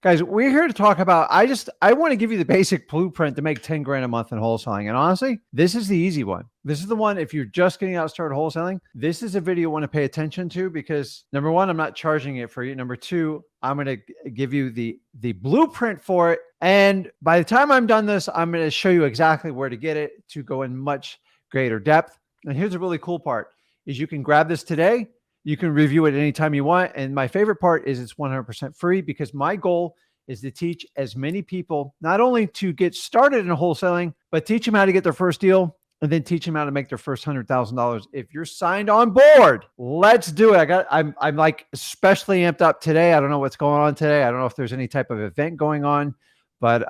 Guys, we're here to talk about, I want to give you the basic blueprint to make 10 grand a month in wholesaling. And honestly, this is the easy one. This is the one, if you're just getting out started wholesaling, this is a video you want to pay attention to because number one, I'm not charging it for you. Number two, I'm going to give you the blueprint for it. And by the time I'm done this, I'm going to show you exactly where to get it to go in much greater depth. And here's the really cool part is you can grab this today. You can review it anytime you want. And my favorite part is it's 100% free because my goal is to teach as many people, not only to get started in wholesaling, but teach them how to get their first deal and then teach them how to make their first $100,000. If you're signed on board, let's do it. I'm like especially amped up today. I don't know what's going on today. I don't know if there's any type of event going on, but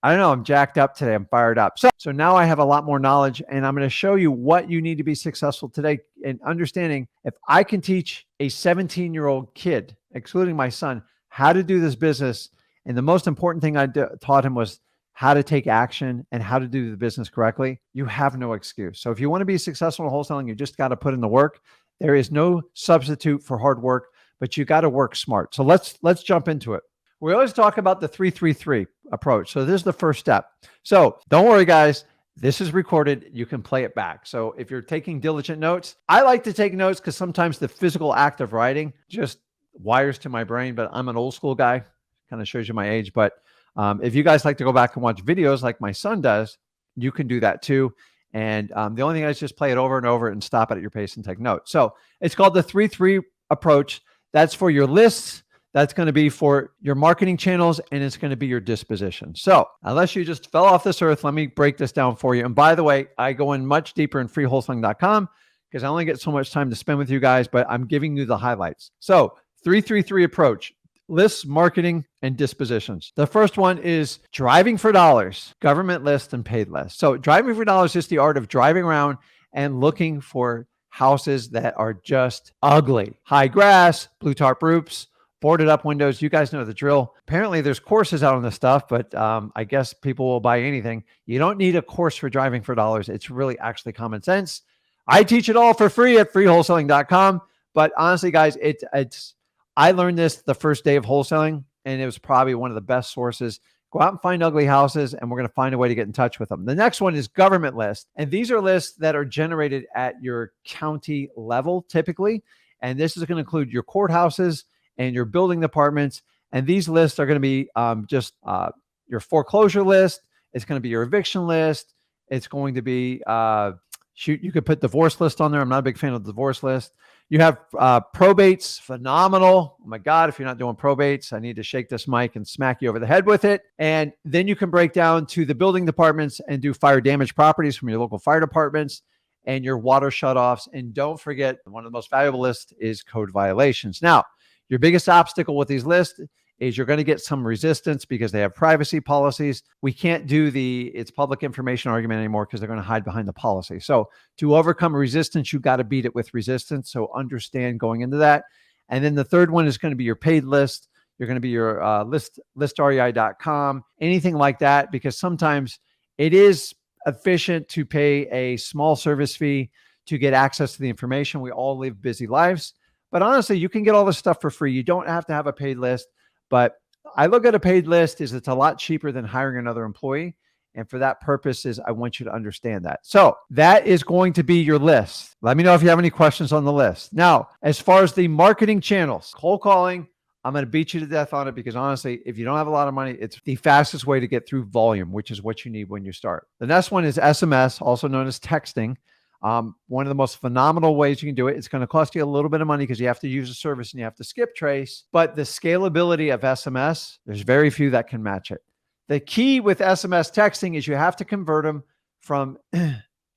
I don't know. I'm jacked up today. I'm fired up. So now I have a lot more knowledge and I'm going to show you what you need to be successful today in understanding if I can teach a 17-year-old kid, excluding my son, how to do this business. And the most important thing I taught him was how to take action and how to do the business correctly. You have no excuse. So if you want to be successful in wholesaling, you just got to put in the work. There is no substitute for hard work, but you got to work smart. So let's jump into it. We always talk about the 3-3-3 approach. So this is the first step. So don't worry, guys. This is recorded. You can play it back. So if you're taking diligent notes, I like to take notes because sometimes the physical act of writing just wires to my brain, but I'm an old school guy. Kind of shows you my age. But if you guys like to go back and watch videos like my son does, you can do that too. And the only thing is just play it over and over and stop it at your pace and take notes. So it's called the 3-3 approach. That's for your lists. That's going to be for your marketing channels, and it's going to be your disposition. So unless you just fell off this earth, let me break this down for you. And by the way, I go in much deeper in freewholesaling.com because I only get so much time to spend with you guys, but I'm giving you the highlights. So 3-3-3 approach, lists, marketing, and dispositions. The first one is driving for dollars, government list and paid list. So driving for dollars is the art of driving around and looking for houses that are just ugly. High grass, blue tarp roofs, boarded up windows. You guys know the drill. Apparently there's courses out on this stuff, but I guess people will buy anything. You don't need a course for driving for dollars. It's really actually common sense. I teach it all for free at freewholesaling.com. But honestly, guys, I learned this the first day of wholesaling, and it was probably one of the best sources. Go out and find ugly houses, and we're going to find a way to get in touch with them. The next one is government list. And these are lists that are generated at your county level, typically. And this is going to include your courthouses and your building departments. And these lists are going to be just your foreclosure list. It's going to be your eviction list. It's going to be, you could put divorce list on there. I'm not a big fan of the divorce list. You have probates, phenomenal. Oh my God, if you're not doing probates, I need to shake this mic and smack you over the head with it. And then you can break down to the building departments and do fire damage properties from your local fire departments and your water shutoffs. And don't forget, one of the most valuable lists is code violations. Now, your biggest obstacle with these lists is you're going to get some resistance because they have privacy policies. We can't do it's public information argument anymore because they're going to hide behind the policy. So to overcome resistance, you got to beat it with resistance. So understand going into that. And then the third one is going to be your paid list. You're going to be your listrei.com, anything like that, because sometimes it is efficient to pay a small service fee to get access to the information. We all live busy lives. But honestly, you can get all this stuff for free. You don't have to have a paid list. But I look at a paid list as it's a lot cheaper than hiring another employee. And for that purpose I want you to understand that. So that is going to be your list. Let me know if you have any questions on the list. Now, as far as the marketing channels, cold calling, I'm going to beat you to death on it because honestly, if you don't have a lot of money, it's the fastest way to get through volume, which is what you need when you start. The next one is SMS, also known as texting. One of the most phenomenal ways you can do it. It's going to cost you a little bit of money because you have to use a service and you have to skip trace. But the scalability of SMS, there's very few that can match it. The key with SMS texting is you have to convert them from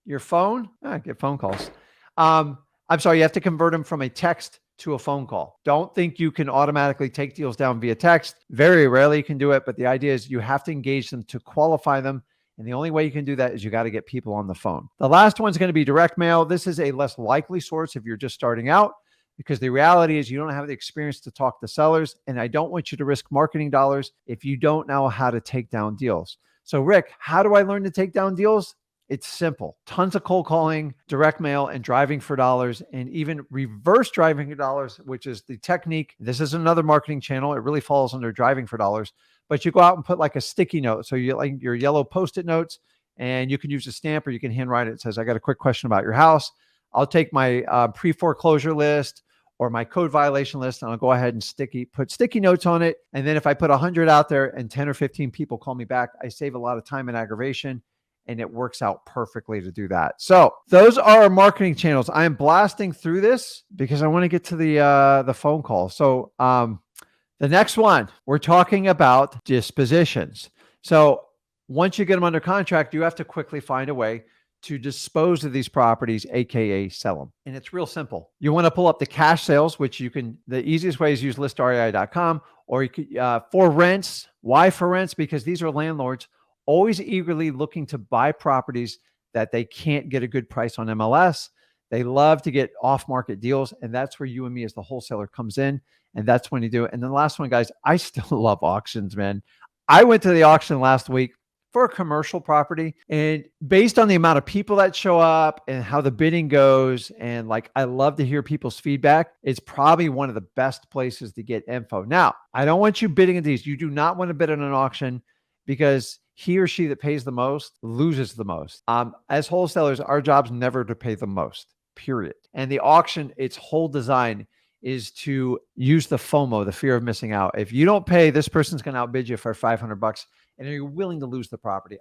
your phone. I get phone calls. You have to convert them from a text to a phone call. Don't think you can automatically take deals down via text. Very rarely you can do it, but the idea is you have to engage them to qualify them. And the only way you can do that is you got to get people on the phone. The last one's going to be direct mail. This is a less likely source if you're just starting out, because the reality is you don't have the experience to talk to sellers. And I don't want you to risk marketing dollars if you don't know how to take down deals. So Rick, how do I learn to take down deals? It's simple. Tons of cold calling, direct mail, and driving for dollars, and even reverse driving for dollars, which is the technique. This is another marketing channel. It really falls under driving for dollars. But you go out and put like a sticky note. So you like your yellow Post-it notes, and you can use a stamp or you can handwrite it. It says, I got a quick question about your house. I'll take my pre-foreclosure list or my code violation list, and I'll go ahead and put sticky notes on it. And then if I put 100 out there and 10 or 15 people call me back, I save a lot of time and aggravation. And it works out perfectly to do that. So those are our marketing channels. I am blasting through this because I want to get to the phone call. So the next one, we're talking about dispositions. So once you get them under contract, you have to quickly find a way to dispose of these properties, AKA sell them. And it's real simple. You want to pull up the cash sales, which you can, the easiest way is use listrei.com, or you could, for rents. Why for rents? Because these are landlords always eagerly looking to buy properties that they can't get a good price on MLS. They love to get off-market deals, and that's where you and me as the wholesaler comes in, and that's when you do it. And then the last one, guys, I still love auctions, man. I went to the auction last week for a commercial property, and based on the amount of people that show up and how the bidding goes, and like I love to hear people's feedback, it's probably one of the best places to get info. Now, I don't want you bidding at these. You do not want to bid on an auction because he or she that pays the most loses the most. As wholesalers, our job's never to pay the most, period. And the auction, its whole design is to use the FOMO, the fear of missing out. If you don't pay, this person's going to outbid you for $500, and you're willing to lose the property.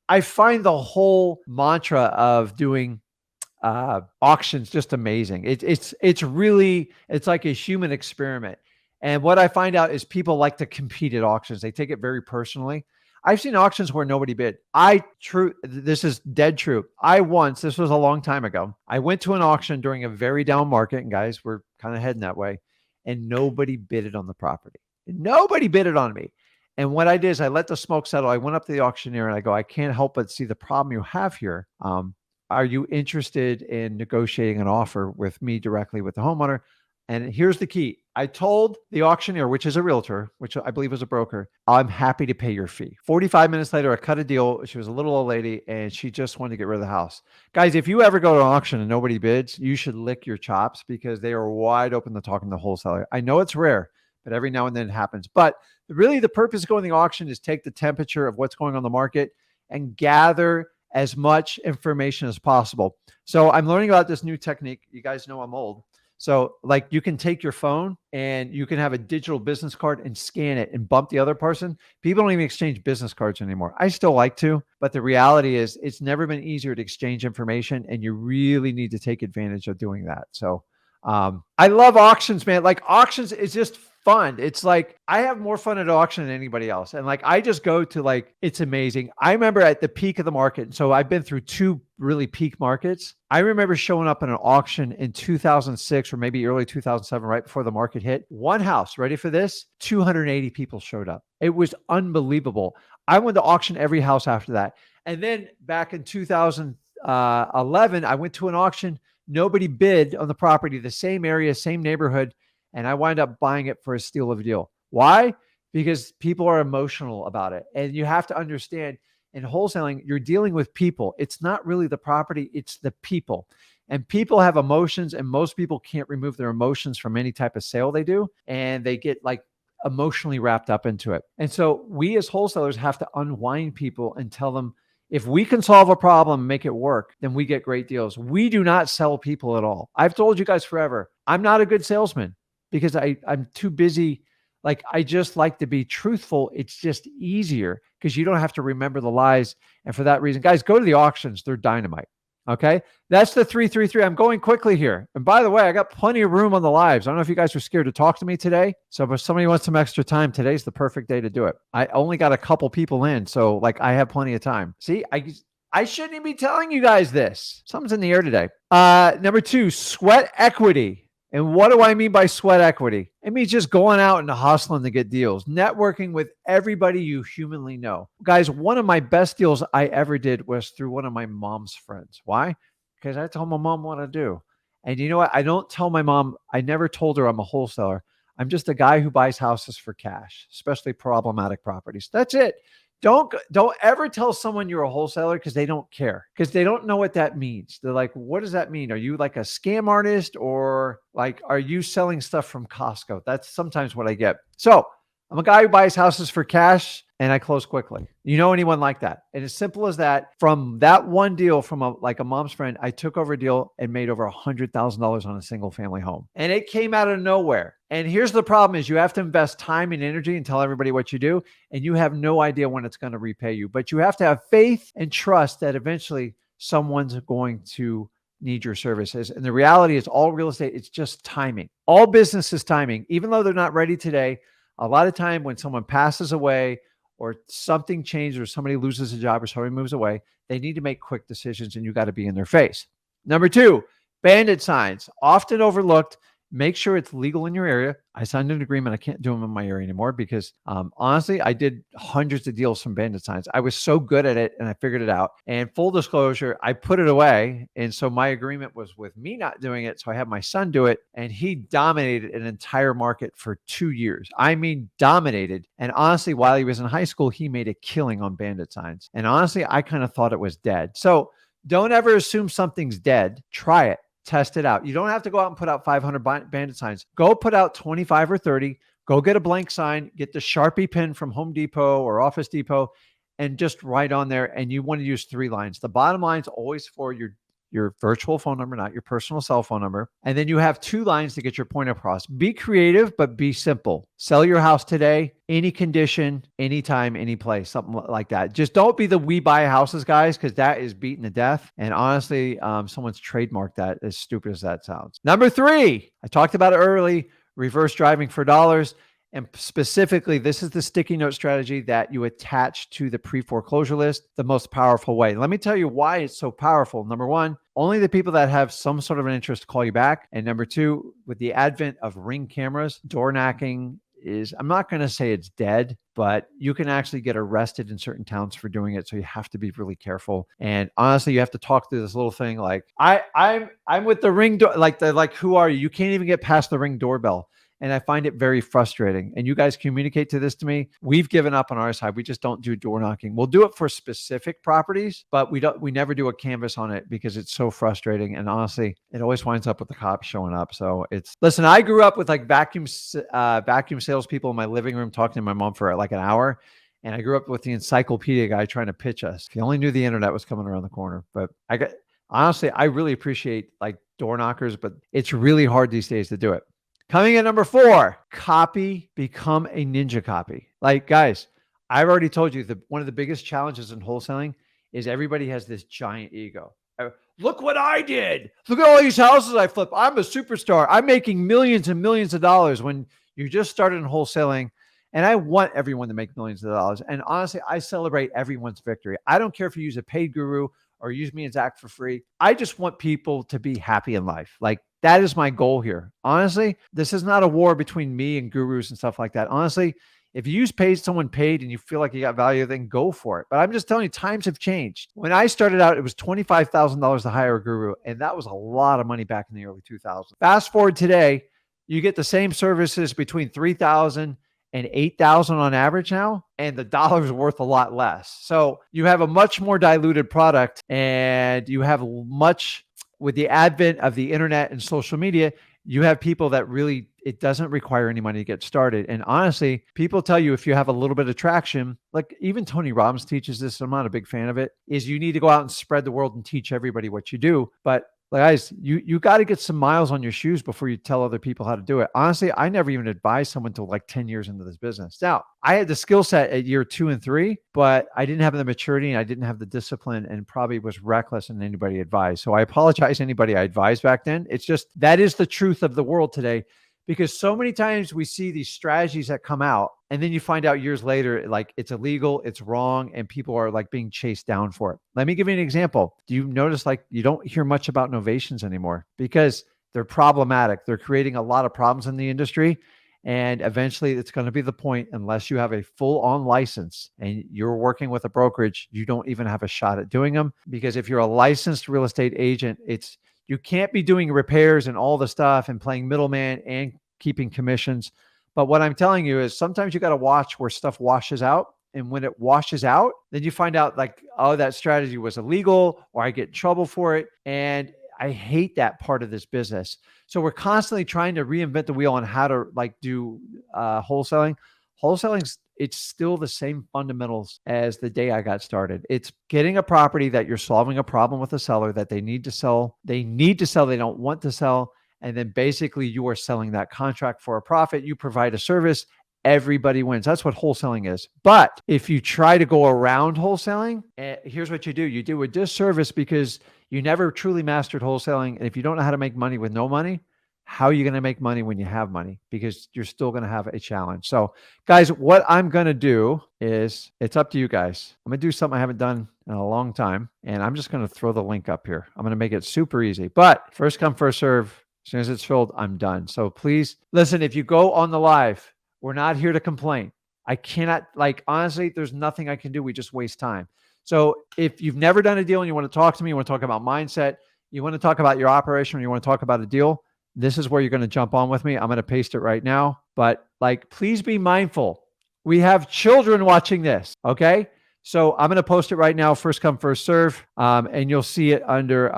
I find the whole mantra of doing auctions just amazing. It's really like a human experiment. And what I find out is people like to compete at auctions. They take it very personally. I've seen auctions where nobody bid. This is dead true. This was a long time ago, I went to an auction during a very down market, and guys, we're kind of heading that way, and nobody bidded on the property. Nobody bidded on me. And what I did is I let the smoke settle. I went up to the auctioneer and I go, I can't help but see the problem you have here. Are you interested in negotiating an offer with me directly with the homeowner? And here's the key. I told the auctioneer, which is a realtor, which I believe was a broker, I'm happy to pay your fee. 45 minutes later, I cut a deal. She was a little old lady, and she just wanted to get rid of the house. Guys, if you ever go to an auction and nobody bids, you should lick your chops because they are wide open to talking to the wholesaler. I know it's rare, but every now and then it happens. But really the purpose of going to the auction is take the temperature of what's going on in the market and gather as much information as possible. So I'm learning about this new technique. You guys know I'm old. So like you can take your phone and you can have a digital business card and scan it and bump the other person. People don't even exchange business cards anymore. I still like to, but the reality is it's never been easier to exchange information, and you really need to take advantage of doing that. So I love auctions, man. Like auctions is just fun. It's like I have more fun at auction than anybody else. And like I just go to like, it's amazing. I remember at the peak of the market. So I've been through two really peak markets. I remember showing up in an auction in 2006 or maybe early 2007, right before the market hit. One house, ready for this? 280 people showed up. It was unbelievable. I went to auction every house after that. And then back in 2011, I went to an auction. Nobody bid on the property, the same area, same neighborhood. And I wind up buying it for a steal of a deal. Why? Because people are emotional about it. And you have to understand in wholesaling, you're dealing with people. It's not really the property, it's the people. And people have emotions, and most people can't remove their emotions from any type of sale they do. And they get like emotionally wrapped up into it. And so we as wholesalers have to unwind people and tell them, if we can solve a problem and make it work, then we get great deals. We do not sell people at all. I've told you guys forever, I'm not a good salesman because I'm too busy. Like, I just like to be truthful. It's just easier because you don't have to remember the lies. And for that reason, guys, go to the auctions. They're dynamite. Okay. That's the 333. I'm going quickly here. And by the way, I got plenty of room on the lives. I don't know if you guys were scared to talk to me today. So if somebody wants some extra time, today's the perfect day to do it. I only got a couple people in. So like I have plenty of time. See, I shouldn't even be telling you guys this. Something's in the air today. Number 2, sweat equity. And what do I mean by sweat equity? It means just going out and hustling to get deals, networking with everybody you humanly know. Guys, one of my best deals I ever did was through one of my mom's friends. Why? Because I told my mom what to do. And you know what? I don't tell my mom, I never told her I'm a wholesaler. I'm just a guy who buys houses for cash, especially problematic properties. That's it. Don't ever tell someone you're a wholesaler because they don't care, because they don't know what that means. They're like, what does that mean? Are you like a scam artist, or like, are you selling stuff from Costco? That's sometimes what I get. So I'm a guy who buys houses for cash and I close quickly. You know anyone like that? And as simple as that, from that one deal from like a mom's friend, I took over a deal and made over $100,000 on a single family home. And it came out of nowhere. And here's the problem is you have to invest time and energy and tell everybody what you do. And you have no idea when it's going to repay you. But you have to have faith and trust that eventually someone's going to need your services. And the reality is all real estate, it's just timing. All business is timing. Even though they're not ready today, a lot of time when someone passes away or something changes or somebody loses a job or somebody moves away, they need to make quick decisions and you got to be in their face. Number two, bandit signs, often overlooked. Make sure it's legal in your area. I signed an agreement. I can't do them in my area anymore because honestly, I did hundreds of deals from bandit signs. I was so good at it and I figured it out. And full disclosure, I put it away. And so my agreement was with me not doing it. So I had my son do it and he dominated an entire market for 2 years. I mean, dominated. And honestly, while he was in high school, he made a killing on bandit signs. And honestly, I kind of thought it was dead. So don't ever assume something's dead. Try it. Test it out. You don't have to go out and put out 500 bandit signs. Go put out 25 or 30. Go get a blank sign, get the Sharpie pen from Home Depot or Office Depot, and just write on there. And you want to use 3 lines. The bottom line is always for your virtual phone number, not your personal cell phone number. And then you have 2 lines to get your point across. Be creative, but be simple. Sell your house today, any condition, anytime, any place, something like that. Just don't be the we buy houses guys, because that is beaten to death. And honestly, someone's trademarked that, as stupid as that sounds. Number 3, I talked about it early, reverse driving for dollars. And specifically, this is the sticky note strategy that you attach to the pre-foreclosure list, the most powerful way. Let me tell you why it's so powerful. Number 1, only the people that have some sort of an interest call you back. And number 2, with the advent of Ring cameras, door knocking is, I'm not going to say it's dead, but you can actually get arrested in certain towns for doing it. So you have to be really careful. And honestly, you have to talk through this little thing like, I'm with the Ring door, like who are you? You can't even get past the Ring doorbell. And I find it very frustrating. And you guys communicate to this to me. We've given up on our side. We just don't do door knocking. We'll do it for specific properties, but we never do a canvas on it because it's so frustrating. And honestly, it always winds up with the cops showing up. So listen, I grew up with like vacuum salespeople in my living room talking to my mom for like an hour. And I grew up with the encyclopedia guy trying to pitch us. If you only knew the internet was coming around the corner. But honestly, I really appreciate like door knockers, but it's really hard these days to do it. Coming at number 4, copy, become a ninja copy. Like guys, I've already told you that one of the biggest challenges in wholesaling is everybody has this giant ego. Look what I did. Look at all these houses I flipped. I'm a superstar. I'm making millions and millions of dollars when you just started in wholesaling. And I want everyone to make millions of dollars. And honestly, I celebrate everyone's victory. I don't care if you use a paid guru or use me and Zach for free. I just want people to be happy in life. Like that is my goal here. Honestly, this is not a war between me and gurus and stuff like that. Honestly, if you use someone paid and you feel like you got value, then go for it. But I'm just telling you, times have changed. When I started out, it was $25,000 to hire a guru. And that was a lot of money back in the early 2000s. Fast forward today, you get the same services between $3,000 and $8,000 on average now, and the dollar's worth a lot less. So you have a much more diluted product, and you have with the advent of the internet and social media, you have people that really, it doesn't require any money to get started. And honestly, people tell you if you have a little bit of traction, like even Tony Robbins teaches this, I'm not a big fan of it, is you need to go out and spread the word and teach everybody what you do. But guys, you got to get some miles on your shoes before you tell other people how to do it. Honestly, I never even advised someone till like 10 years into this business. Now, I had the skill set at year 2 and 3, but I didn't have the maturity and I didn't have the discipline and probably was reckless in anybody advised. So I apologize to anybody I advised back then. It's just, that is the truth of the world today. Because so many times we see these strategies that come out and then you find out years later, like it's illegal, it's wrong, and people are like being chased down for it. Let me give you an example. Do you notice like you don't hear much about novations anymore because they're problematic. They're creating a lot of problems in the industry. And eventually it's going to be the point, unless you have a full-on license and you're working with a brokerage, you don't even have a shot at doing them. Because if you're a licensed real estate agent, you can't be doing repairs and all the stuff and playing middleman and keeping commissions. But what I'm telling you is sometimes you got to watch where stuff washes out And when it washes out, then you find out like, oh, that strategy was illegal or I get in trouble for it. And I hate that part of this business. So we're constantly trying to reinvent the wheel on how to like do wholesaling. Wholesaling, it's still the same fundamentals as the day I got started. It's getting a property that you're solving a problem with a seller that they need to sell. They need to sell. They don't want to sell. And then basically you are selling that contract for a profit. You provide a service. Everybody wins. That's what wholesaling is. But if you try to go around wholesaling, here's what you do. You do a disservice because you never truly mastered wholesaling. And if you don't know how to make money with no money, how are you going to make money when you have money? Because you're still going to have a challenge. So guys, what I'm going to do is, it's up to you guys. I'm going to do something I haven't done in a long time. And I'm just going to throw the link up here. I'm going to make it super easy, but first come, first serve. As soon as it's filled, I'm done. So please listen, if you go on the live, we're not here to complain. I cannot, like, honestly, there's nothing I can do. We just waste time. So if you've never done a deal and you want to talk to me, you want to talk about mindset, you want to talk about your operation, or you want to talk about a deal, this is where you're going to jump on with me. I'm going to paste it right now. But like, please be mindful. We have children watching this. Okay. So I'm going to post it right now. First come, first serve. And you'll see it under,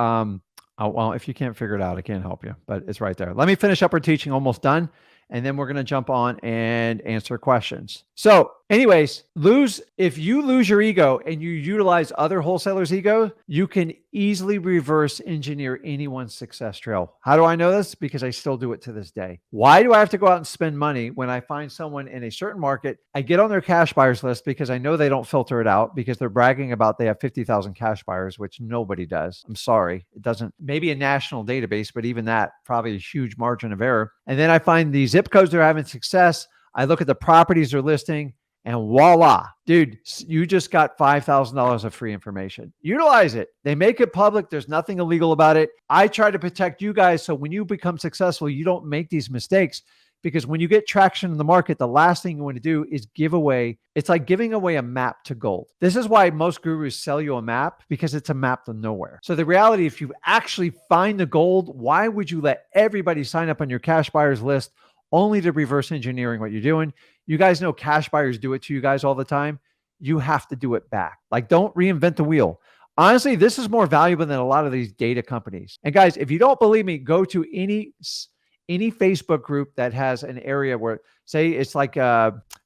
well, if you can't figure it out, I can't help you, but it's right there. Let me finish up our teaching. Almost done. And then we're going to jump on and answer questions. So anyways, if you lose your ego and you utilize other wholesalers' ego, you can easily reverse engineer anyone's success trail. How do I know this? Because I still do it to this day. Why do I have to go out and spend money when I find someone in a certain market? I get on their cash buyers list because I know they don't filter it out because they're bragging about they have 50,000 cash buyers, which nobody does. I'm sorry. It doesn't, maybe a national database, but even that, probably a huge margin of error. And then I find these zip codes they're having success. I look at the properties they're listing and voila, dude, you just got $5,000 of free information. Utilize it. They make it public. There's nothing illegal about it. I try to protect you guys so when you become successful, you don't make these mistakes, because when you get traction in the market, the last thing you want to do is give away. It's like giving away a map to gold. This is why most gurus sell you a map, because it's a map to nowhere. So the reality, if you actually find the gold, why would you let everybody sign up on your cash buyers list only to reverse engineering what you're doing? You guys know cash buyers do it to you guys all the time. You have to do it back. Like, don't reinvent the wheel. Honestly, this is more valuable than a lot of these data companies. And guys, if you don't believe me, go to any Facebook group that has an area where, say it's like,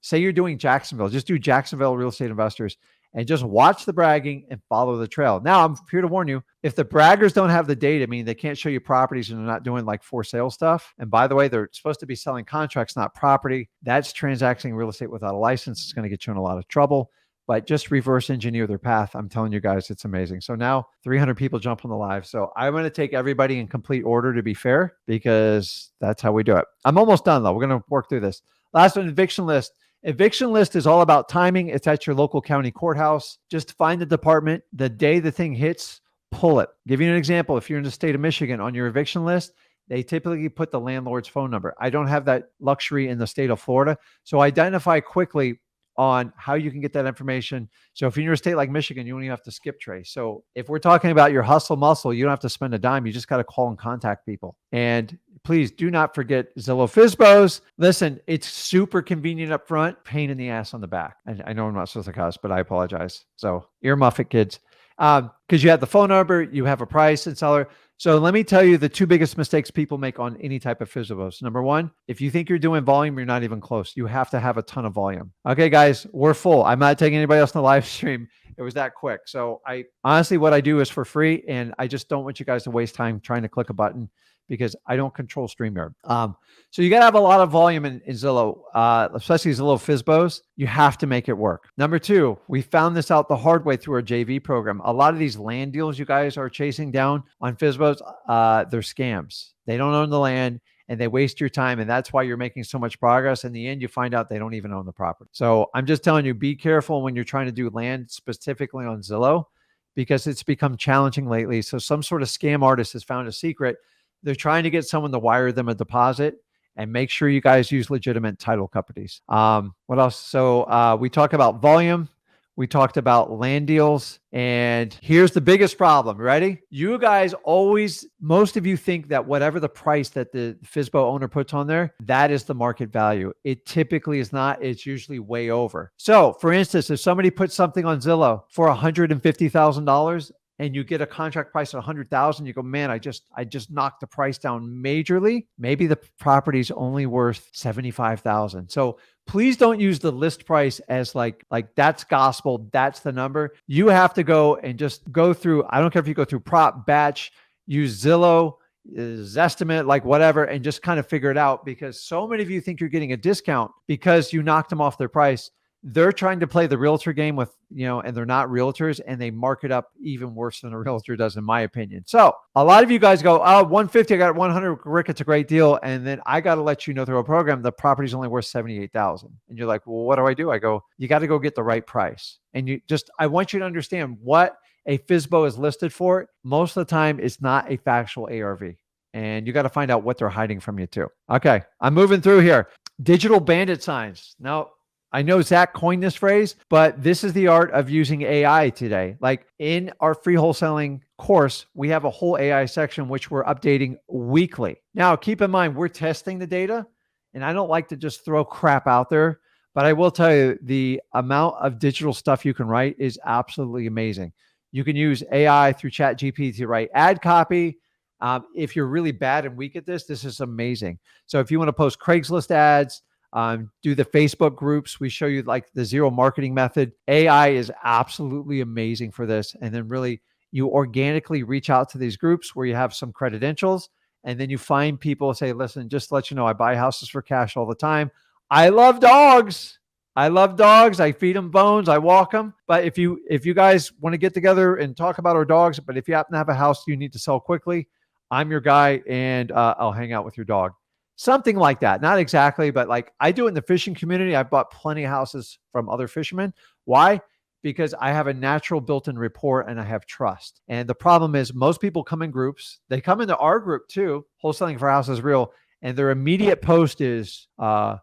say you're doing Jacksonville, just do Jacksonville real estate investors and just watch the bragging and follow the trail. Now, I'm here to warn you, if the braggers don't have the data, meaning they can't show you properties and they're not doing like for sale stuff. And by the way, they're supposed to be selling contracts, not property. That's transacting real estate without a license. It's going to get you in a lot of trouble. But just reverse engineer their path. I'm telling you guys, it's amazing. So now 300 people jump on the live. So I'm going to take everybody in complete order to be fair, because that's how we do it. I'm almost done though. We're going to work through this. Last one, eviction list. Eviction list is all about timing. It's at your local county courthouse. Just find the department. The day the thing hits, pull it. Give you an example. If you're in the state of Michigan on your eviction list, they typically put the landlord's phone number. I don't have that luxury in the state of Florida. So identify quickly on how you can get that information. So if you're in a state like Michigan, you don't even have to skip trace. So if we're talking about your hustle muscle, you don't have to spend a dime. You just got to call and contact people. And please do not forget Zillow FSBOs. Listen, it's super convenient up front, pain in the ass on the back. I know I'm not supposed to cuss, but I apologize. So earmuff it, kids. Because you have the phone number, you have a price and seller. So let me tell you the two biggest mistakes people make on any type of FSBOs. Number one, if you think you're doing volume, you're not even close. You have to have a ton of volume. Okay, guys, we're full. I'm not taking anybody else in the live stream. It was that quick. So I honestly, what I do is for free, and I just don't want you guys to waste time trying to click a button, because I don't control StreamYard. So you got to have a lot of volume in Zillow, especially Zillow FSBOs. You have to make it work. Number two, we found this out the hard way through our JV program. A lot of these land deals you guys are chasing down on FSBOs, they're scams. They don't own the land and they waste your time. And that's why you're making so much progress. In the end, you find out they don't even own the property. So I'm just telling you, be careful when you're trying to do land specifically on Zillow, because it's become challenging lately. So some sort of scam artist has found a secret. They're trying to get someone to wire them a deposit, and make sure you guys use legitimate title companies. What else? So we talk about volume. We talked about land deals. And here's the biggest problem. Ready? You guys always, most of you think that whatever the price that the FSBO owner puts on there, that is the market value. It typically is not. It's usually way over. So for instance, if somebody puts something on Zillow for $150,000, and you get a contract price of 100,000, you go, man, I just knocked the price down majorly. Maybe the property's only worth 75,000. So please don't use the list price as like that's gospel. That's the number. You have to go and just go through. I don't care if you go through prop, batch, use Zillow, Zestimate, like whatever, and just kind of figure it out, because so many of you think you're getting a discount because you knocked them off their price. They're trying to play the realtor game with, and they're not realtors, and they mark it up even worse than a realtor does, in my opinion. So a lot of you guys go, oh, 150, I got 100, Rick, it's a great deal. And then I got to let you know through a program, the property's only worth 78,000. And you're like, well, what do? I go, you got to go get the right price. And I want you to understand what a FSBO is listed for. Most of the time, it's not a factual ARV. And you got to find out what they're hiding from you too. Okay, I'm moving through here. Digital bandit signs. Now, I know Zach coined this phrase, but this is the art of using AI today. Like in our free wholesaling course, we have a whole AI section, which we're updating weekly. Now, keep in mind, we're testing the data, and I don't like to just throw crap out there, but I will tell you the amount of digital stuff you can write is absolutely amazing. You can use AI through ChatGPT to write ad copy. If you're really bad and weak at this is amazing. So if you want to post Craigslist ads, do the Facebook groups, we show you like the zero marketing method. AI is absolutely amazing for this. And then really you organically reach out to these groups where you have some credentials, and then you find people say, listen, just to let you know, I buy houses for cash all the time. I love dogs. I feed them bones. I walk them. But if you guys want to get together and talk about our dogs, but if you happen to have a house you need to sell quickly, I'm your guy, and I'll hang out with your dog. Something like that. Not exactly, but like I do it in the fishing community. I've bought plenty of houses from other fishermen. Why? Because I have a natural built-in rapport and I have trust. And the problem is most people come in groups. They come into our group too, Wholesaling for Houses Real, and their immediate post is, where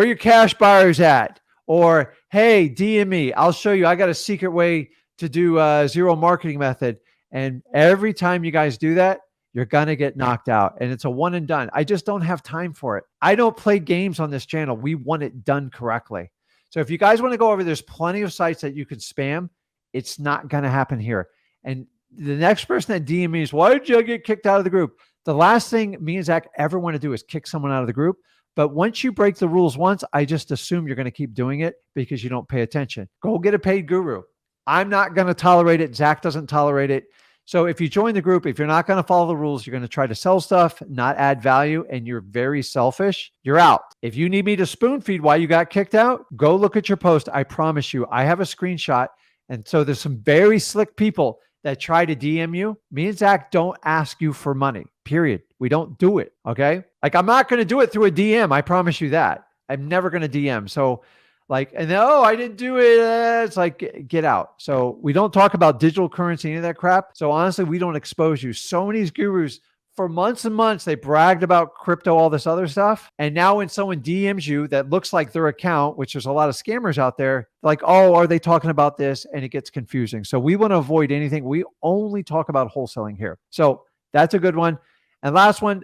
your cash buyers at? Or, hey, DM me. I'll show you. I got a secret way to do zero marketing method. And every time you guys do that, you're going to get knocked out, and it's a one and done. I just don't have time for it. I don't play games on this channel. We want it done correctly. So if you guys want to go over, there's plenty of sites that you can spam. It's not going to happen here. And the next person that DM me is, why did you get kicked out of the group? The last thing me and Zach ever want to do is kick someone out of the group. But once you break the rules once, I just assume you're going to keep doing it because you don't pay attention. Go get a paid guru. I'm not going to tolerate it. Zach doesn't tolerate it. So if you join the group, if you're not going to follow the rules, you're going to try to sell stuff, not add value, and you're very selfish, you're out. If you need me to spoon feed why you got kicked out, go look at your post. I promise you, I have a screenshot. And so there's some very slick people that try to DM you. Me and Zach don't ask you for money, period. We don't do it, okay? Like I'm not going to do it through a DM. I promise you that. I'm never going to DM. So like, and then, oh, I didn't do it. It's like, get out. So we don't talk about digital currency, any of that crap. So honestly, we don't expose you. So many gurus for months and months, they bragged about crypto, all this other stuff. And now when someone DMs you that looks like their account, which there's a lot of scammers out there, like, oh, are they talking about this? And it gets confusing. So we want to avoid anything. We only talk about wholesaling here. So that's a good one. And last one,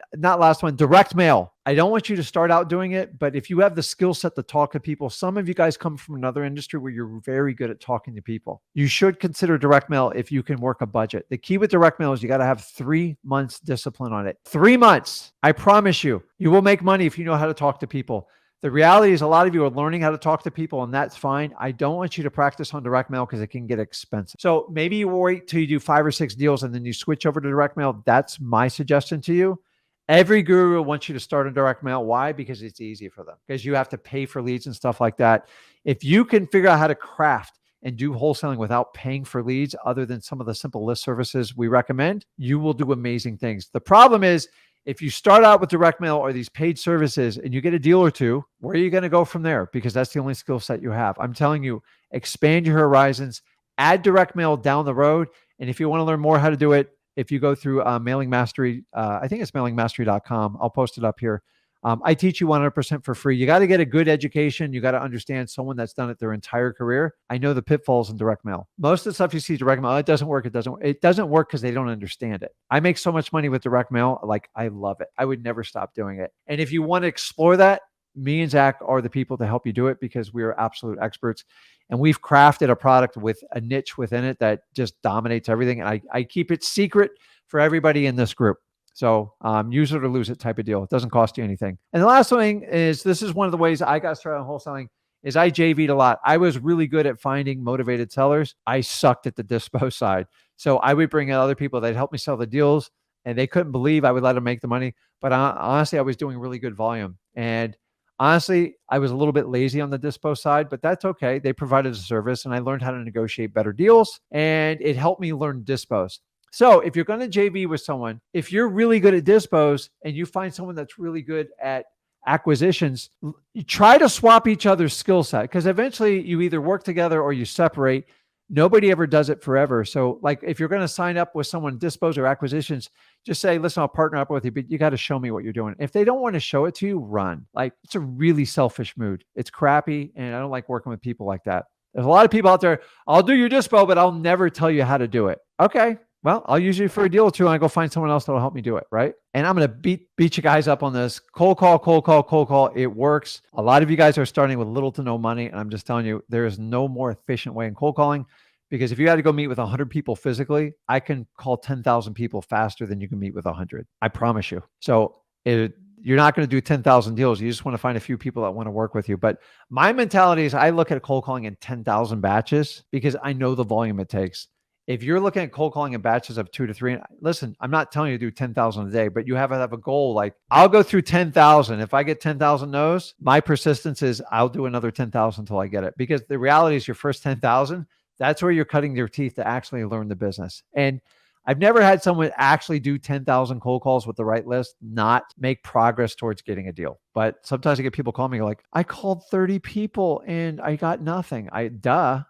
direct mail. I don't want you to start out doing it, but if you have the skill set to talk to people, some of you guys come from another industry where you're very good at talking to people. You should consider direct mail if you can work a budget. The key with direct mail is you got to have 3 months discipline on it. 3 months. I promise you, you will make money if you know how to talk to people. The reality is a lot of you are learning how to talk to people, and that's fine. I don't want you to practice on direct mail because it can get expensive. So maybe you wait till you do 5 or 6 deals and then you switch over to direct mail. That's my suggestion to you. Every guru wants you to start on direct mail. Why? Because it's easy for them. Because you have to pay for leads and stuff like that. If you can figure out how to craft and do wholesaling without paying for leads, other than some of the simple list services we recommend, you will do amazing things. The problem is, if you start out with direct mail or these paid services and you get a deal or two, where are you going to go from there? Because that's the only skill set you have. I'm telling you, expand your horizons, add direct mail down the road. And if you want to learn more how to do it, if you go through Mailing Mastery, I think it's mailingmastery.com. I'll post it up here. I teach you 100% for free. You got to get a good education. You got to understand someone that's done it their entire career. I know the pitfalls in direct mail. Most of the stuff you see direct mail, it doesn't work. It doesn't work because they don't understand it. I make so much money with direct mail. Like, I love it. I would never stop doing it. And if you want to explore that, me and Zach are the people to help you do it because we are absolute experts. And we've crafted a product with a niche within it that just dominates everything. And I keep it secret for everybody in this group. So use it or lose it type of deal. It doesn't cost you anything. And the last thing is, this is one of the ways I got started on wholesaling, is I JV'd a lot. I was really good at finding motivated sellers. I sucked at the dispo side. So I would bring in other people that helped me sell the deals, and they couldn't believe I would let them make the money. But honestly, I was doing really good volume. And honestly, I was a little bit lazy on the dispo side, but that's okay. They provided a service, and I learned how to negotiate better deals, and it helped me learn dispos. So if you're going to JV with someone, if you're really good at dispos and you find someone that's really good at acquisitions, you try to swap each other's skill set, because eventually you either work together or you separate. Nobody ever does it forever. So like, if you're going to sign up with someone dispos or acquisitions, just say, listen, I'll partner up with you, but you got to show me what you're doing. If they don't want to show it to you, run. Like, it's a really selfish mood. It's crappy. And I don't like working with people like that. There's a lot of people out there, I'll do your dispo, but I'll never tell you how to do it. Okay. Well, I'll use you for a deal or two, and I go find someone else that'll help me do it, right? And I'm going to beat you guys up on this. Cold call. It works. A lot of you guys are starting with little to no money, and I'm just telling you, there is no more efficient way in cold calling, because if you had to go meet with 100 people physically, I can call 10,000 people faster than you can meet with 100. I promise you. So you're not going to do 10,000 deals. You just want to find a few people that want to work with you. But my mentality is, I look at cold calling in 10,000 batches because I know the volume it takes. If you're looking at cold calling in batches of 2 to 3, listen, I'm not telling you to do 10,000 a day, but you have to have a goal. Like, I'll go through 10,000. If I get 10,000 no's, my persistence is I'll do another 10,000 until I get it. Because the reality is, your first 10,000, that's where you're cutting your teeth to actually learn the business. And I've never had someone actually do 10,000 cold calls with the right list, not make progress towards getting a deal. But sometimes I get people calling me like, I called 30 people and I got nothing. Duh.